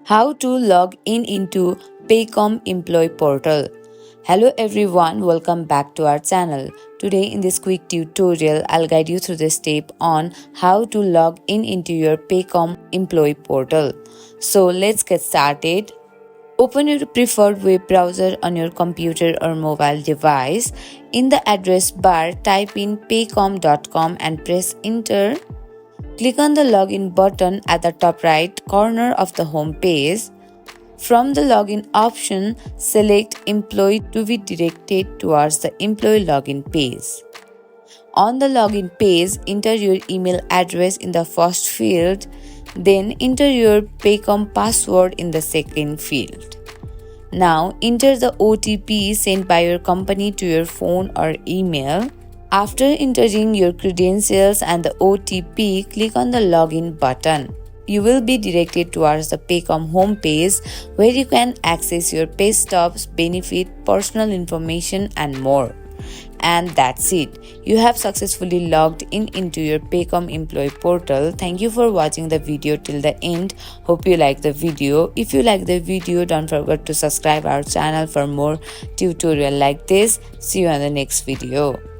How to log in into Paycom Employee Portal. Hello everyone, welcome back to our channel. Today in this quick tutorial, I'll guide you through the step on how to log in into your Paycom Employee Portal. So let's get started. Open your preferred web browser on your computer or mobile device. In the address bar, type in paycom.com and press enter. Click on the login button at the top right corner of the home page. From the login option, select Employee to be directed towards the employee login page. On the login page, enter your email address in the first field, then enter your Paycom password in the second field. Now enter the OTP sent by your company to your phone or email. After entering your credentials and the OTP, click on the login button. You will be directed towards the Paycom homepage where you can access your pay stubs, benefit, personal information and more. And that's it. You have successfully logged in into your Paycom employee portal. Thank you for watching the video till the end. Hope you like the video. If you like the video, don't forget to subscribe our channel for more tutorial like this. See you on the next video.